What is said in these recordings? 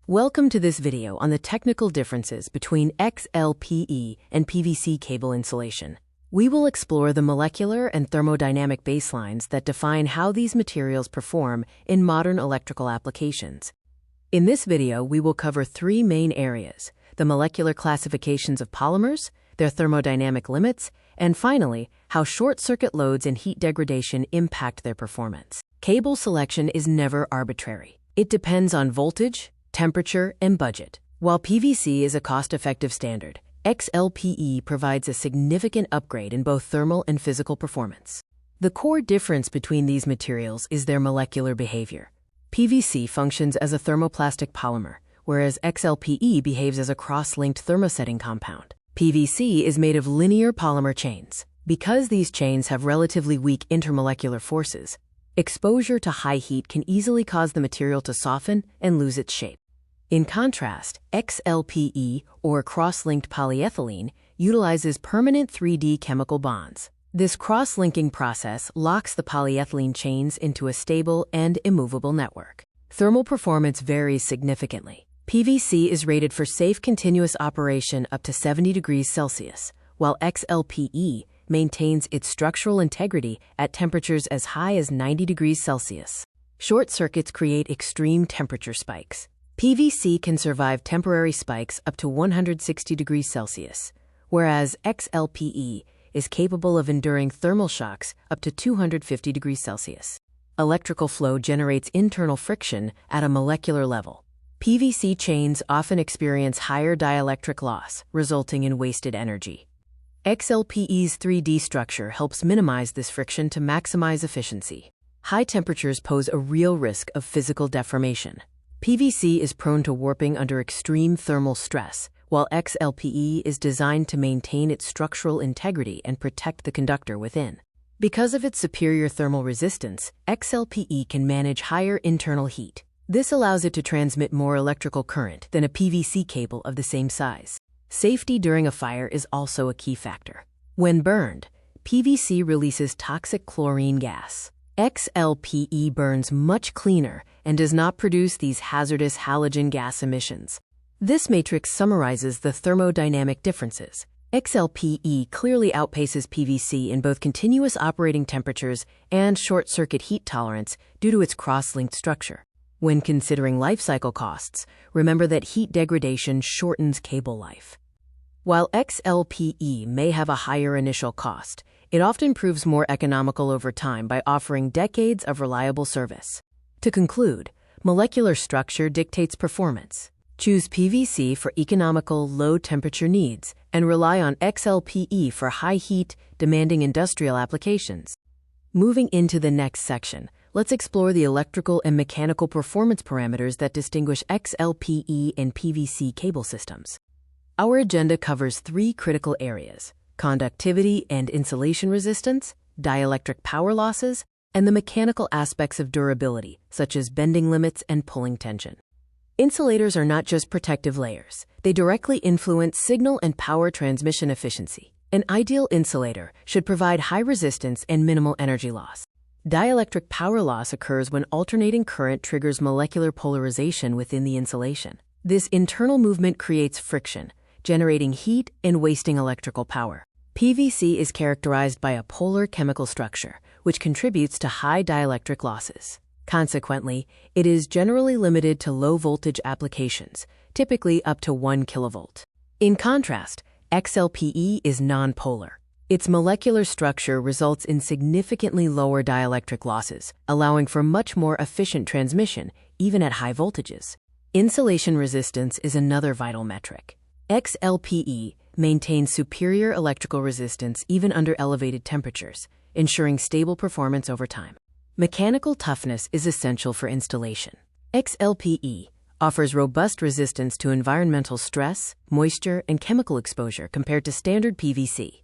Welcome to this video on the technical differences between XLPE and PVC cable insulation. We will explore the molecular and thermodynamic baselines that define how these materials perform in modern electrical applications. In this video, we will cover three main areas: the molecular classifications of polymers, their thermodynamic limits, and finally, how short-circuit loads and heat degradation impact their performance. Cable selection is never arbitrary. It depends on voltage, temperature, and budget. While PVC is a cost-effective standard, XLPE provides a significant upgrade in both thermal and physical performance. The core difference between these materials is their molecular behavior. PVC functions as a thermoplastic polymer, whereas XLPE behaves as a cross-linked thermosetting compound. PVC is made of linear polymer chains. Because these chains have relatively weak intermolecular forces, exposure to high heat can easily cause the material to soften and lose its shape. In contrast, XLPE, or Cross-Linked Polyethylene, utilizes permanent 3D chemical bonds. This cross-linking process locks the polyethylene chains into a stable and immovable network. Thermal performance varies significantly. PVC is rated for safe continuous operation up to 70 degrees Celsius, while XLPE maintains its structural integrity at temperatures as high as 90 degrees Celsius. Short circuits create extreme temperature spikes. PVC can survive temporary spikes up to 160 degrees Celsius, whereas XLPE is capable of enduring thermal shocks up to 250 degrees Celsius. Electrical flow generates internal friction at a molecular level. PVC chains often experience higher dielectric loss, resulting in wasted energy. XLPE's 3D structure helps minimize this friction to maximize efficiency. High temperatures pose a real risk of physical deformation. PVC is prone to warping under extreme thermal stress, while XLPE is designed to maintain its structural integrity and protect the conductor within. Because of its superior thermal resistance, XLPE can manage higher internal heat. This allows it to transmit more electrical current than a PVC cable of the same size. Safety during a fire is also a key factor. When burned, PVC releases toxic chlorine gas. XLPE burns much cleaner and does not produce these hazardous halogen gas emissions. This matrix summarizes the thermodynamic differences. XLPE clearly outpaces PVC in both continuous operating temperatures and short-circuit heat tolerance due to its cross-linked structure. When considering life cycle costs, remember that heat degradation shortens cable life. While XLPE may have a higher initial cost, it often proves more economical over time by offering decades of reliable service. To conclude, molecular structure dictates performance. Choose PVC for economical, low-temperature needs and rely on XLPE for high-heat, demanding industrial applications. Moving into the next section, let's explore the electrical and mechanical performance parameters that distinguish XLPE and PVC cable systems. Our agenda covers three critical areas: conductivity and insulation resistance, dielectric power losses, and the mechanical aspects of durability, such as bending limits and pulling tension. Insulators are not just protective layers. They directly influence signal and power transmission efficiency. An ideal insulator should provide high resistance and minimal energy loss. Dielectric power loss occurs when alternating current triggers molecular polarization within the insulation. This internal movement creates friction, generating heat and wasting electrical power. PVC is characterized by a polar chemical structure, which contributes to high dielectric losses. Consequently, it is generally limited to low-voltage applications, typically up to 1 kilovolt. In contrast, XLPE is nonpolar. Its molecular structure results in significantly lower dielectric losses, allowing for much more efficient transmission, even at high voltages. Insulation resistance is another vital metric. XLPE maintains superior electrical resistance even under elevated temperatures, ensuring stable performance over time. Mechanical toughness is essential for installation. XLPE offers robust resistance to environmental stress, moisture, and chemical exposure compared to standard PVC.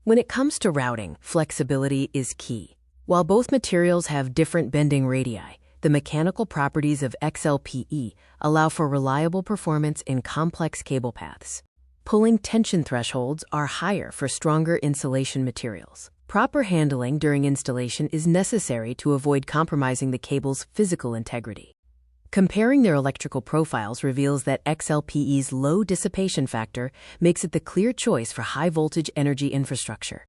When it comes to routing, flexibility is key. While both materials have different bending radii, the mechanical properties of XLPE allow for reliable performance in complex cable paths. Pulling tension thresholds are higher for stronger insulation materials. Proper handling during installation is necessary to avoid compromising the cable's physical integrity. Comparing their electrical profiles reveals that XLPE's low dissipation factor makes it the clear choice for high-voltage energy infrastructure.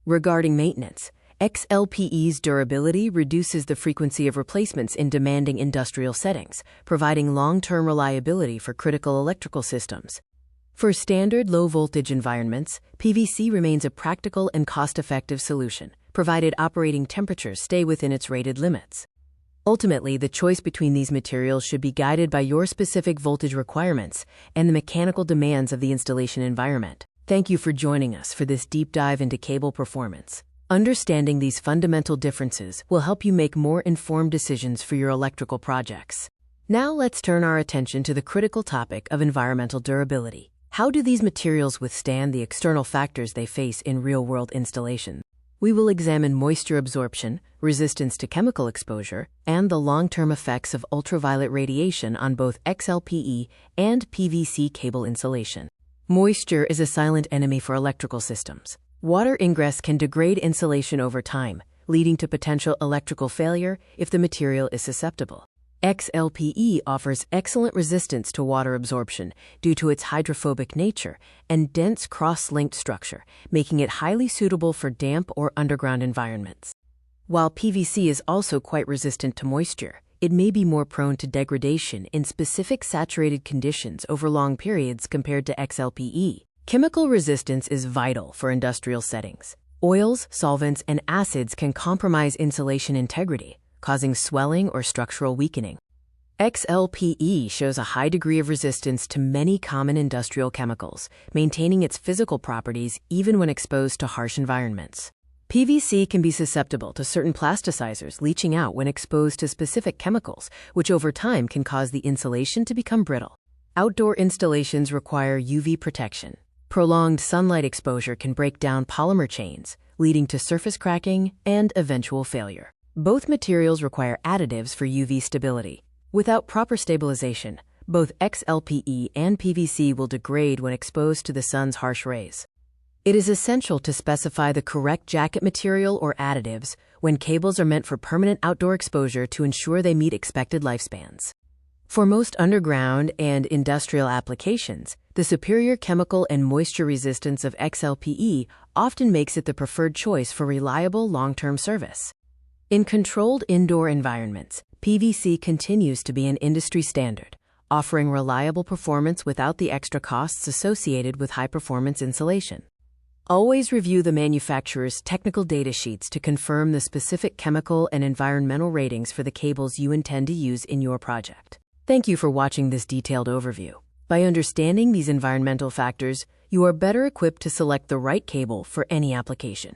Regarding maintenance, XLPE's durability reduces the frequency of replacements in demanding industrial settings, providing long-term reliability for critical electrical systems. For standard low-voltage environments, PVC remains a practical and cost-effective solution, provided operating temperatures stay within its rated limits. Ultimately, the choice between these materials should be guided by your specific voltage requirements and the mechanical demands of the installation environment. Thank you for joining us for this deep dive into cable performance. Understanding these fundamental differences will help you make more informed decisions for your electrical projects. Now let's turn our attention to the critical topic of environmental durability. How do these materials withstand the external factors they face in real-world installations? We will examine moisture absorption, resistance to chemical exposure, and the long-term effects of ultraviolet radiation on both XLPE and PVC cable insulation. Moisture is a silent enemy for electrical systems. Water ingress can degrade insulation over time, leading to potential electrical failure if the material is susceptible. XLPE offers excellent resistance to water absorption due to its hydrophobic nature and dense cross-linked structure, making it highly suitable for damp or underground environments. While PVC is also quite resistant to moisture, it may be more prone to degradation in specific saturated conditions over long periods compared to XLPE. Chemical resistance is vital for industrial settings. Oils, solvents, and acids can compromise insulation integrity, causing swelling or structural weakening. XLPE shows a high degree of resistance to many common industrial chemicals, maintaining its physical properties even when exposed to harsh environments. PVC can be susceptible to certain plasticizers leaching out when exposed to specific chemicals, which over time can cause the insulation to become brittle. Outdoor installations require UV protection. Prolonged sunlight exposure can break down polymer chains, leading to surface cracking and eventual failure. Both materials require additives for UV stability. Without proper stabilization, both XLPE and PVC will degrade when exposed to the sun's harsh rays. It is essential to specify the correct jacket material or additives when cables are meant for permanent outdoor exposure to ensure they meet expected lifespans. For most underground and industrial applications, the superior chemical and moisture resistance of XLPE often makes it the preferred choice for reliable long-term service. In controlled indoor environments, PVC continues to be an industry standard, offering reliable performance without the extra costs associated with high-performance insulation. Always review the manufacturer's technical data sheets to confirm the specific chemical and environmental ratings for the cables you intend to use in your project. Thank you for watching this detailed overview. By understanding these environmental factors, you are better equipped to select the right cable for any application.